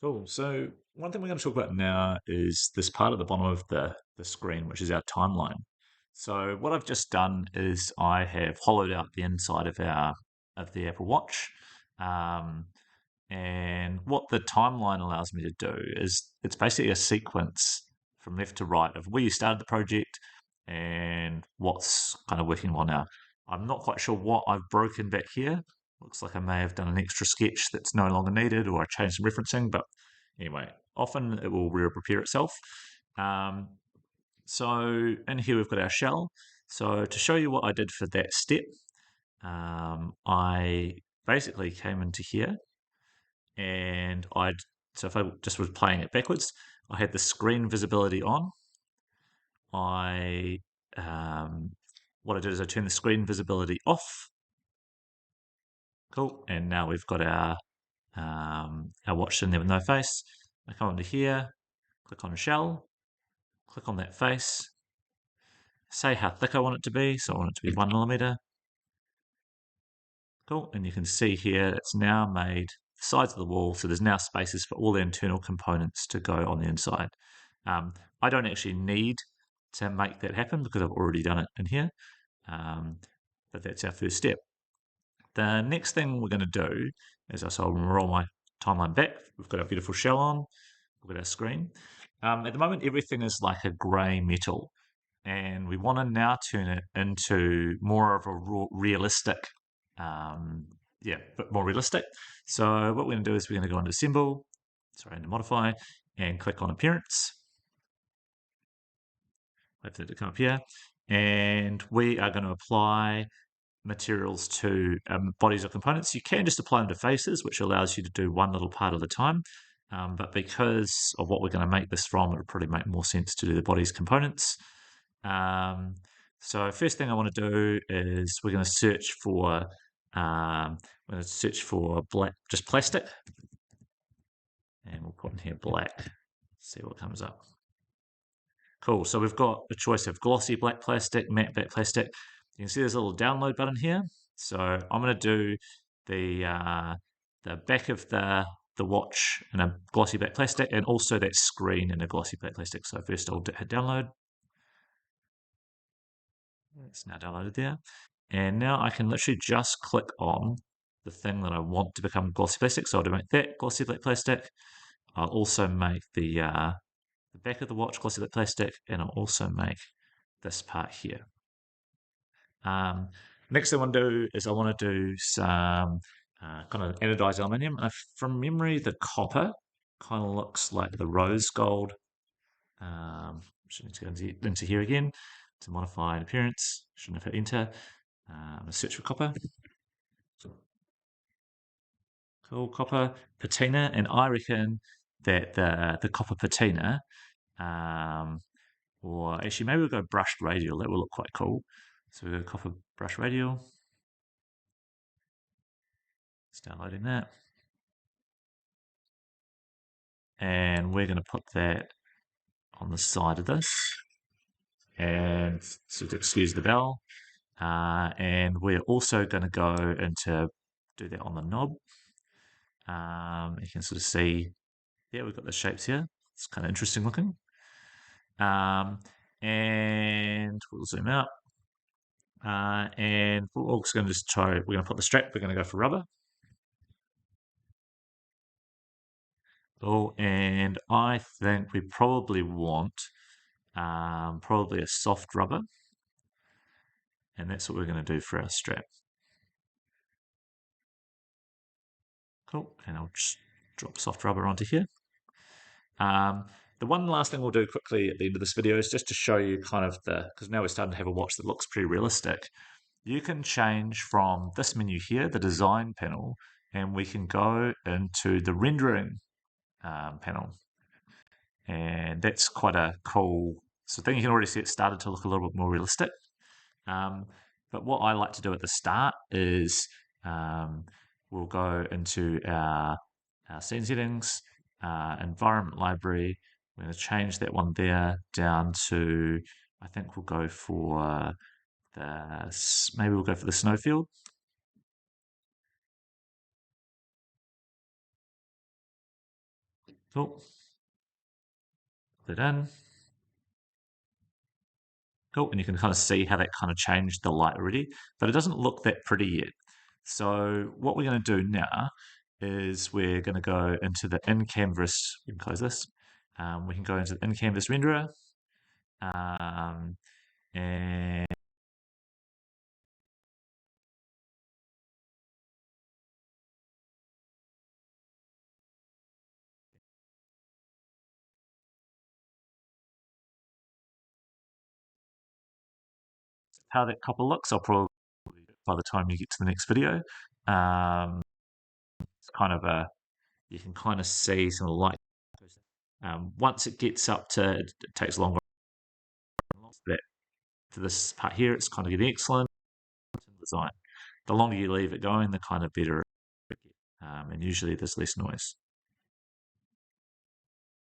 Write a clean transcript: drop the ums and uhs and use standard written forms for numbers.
Cool. So one thing we're going to talk about now is this part at the bottom of the screen, which is our timeline. So what I've just done is I have hollowed out the inside of our of the Apple Watch. Um, and what the timeline allows me to do is it's basically a sequence from left to right of where you started the project and what's kind of working well now. I'm not quite sure what I've broken back here. Looks like I may have done an extra sketch that's no longer needed, or I changed some referencing, but anyway, often it will repair itself. Um, so in here we've got our shell. So to show you what I did for that step, I basically came into here and so if I just was playing it backwards, I had the screen visibility on. I what I did is I turned the screen visibility off. Cool, and now we've got our watch in there with no face. I come into here, click on shell, click on that face, say how thick I want it to be. So I want it to be 1 millimeter. Cool, and you can see here it's now made the sides of the wall, so there's now spaces for all the internal components to go on the inside. I don't actually need to make that happen because I've already done it in here, um, but that's our first step. The next thing we're going to do is I'll roll my timeline back. We've got our beautiful shell on, we've got our screen. At the moment, everything is like a grey metal, and we want to now turn it into more of a realistic, um, but more realistic. So what we're going to do is we're going to go into into modify, and click on appearance. Wait for it to come up here, and we are going to apply materials to bodies or components. You can just apply them to faces, which allows you to do one little part at a time. But because of what we're going to make this from, it would probably make more sense to do the body's components. So first thing I want to do is we're going to search for black, just plastic, and we'll put in here black. See what comes up. Cool. So we've got a choice of glossy black plastic, matte black plastic. You can see there's a little download button here. So I'm going to do the back of the watch in a glossy black plastic, and also that screen in a glossy black plastic. So first I'll hit download. It's now downloaded there. And now I can literally just click on the thing that I want to become glossy plastic. So I'll make that glossy black plastic. I'll also make the back of the watch glossy black plastic, and I'll also make this part here. Next thing I want to do is I want to do some kind of anodized aluminium. From memory, the copper kind of looks like the rose gold. Should need to go into here again to modify an appearance. Shouldn't have hit enter. Search for copper. Cool, copper patina, and I reckon that the copper patina, or actually maybe we'll go brushed radial. That will look quite cool. So we've got copper brush radial. It's downloading that. And we're going to put that on the side of this. And so to excuse the bell. And we're also going to go into do that on the knob. You can sort of see, yeah, we've got the shapes here. It's kind of interesting looking. And we'll zoom out. And we're also going to just try, we're going to put the strap, we're going to go for rubber. Oh, and I think we probably want probably a soft rubber. And that's what we're going to do for our strap. Cool, and I'll just drop soft rubber onto here. The one last thing we'll do quickly at the end of this video is just to show you kind of because now we're starting to have a watch that looks pretty realistic. You can change from this menu here, the design panel, and we can go into the rendering panel. And that's quite a cool, so I think you can already see it started to look a little bit more realistic. But what I like to do at the start is we'll go into our scene settings, environment library. We're going to change that one there down to, I think we'll go for maybe we'll go for the snowfield. Cool. Put it in. Cool, and you can kind of see how that kind of changed the light already, but it doesn't look that pretty yet. So what we're going to do now is we're going to go into the in-canvas, we can close this, we can go into the in-canvas renderer, and how that copper looks, I'll probably, by the time you get to the next video, it's kind of a, you can kind of see some of the light. Once it gets up to, it takes longer. That for this part here, it's kind of getting excellent design. The longer you leave it going, the kind of better, and usually there's less noise.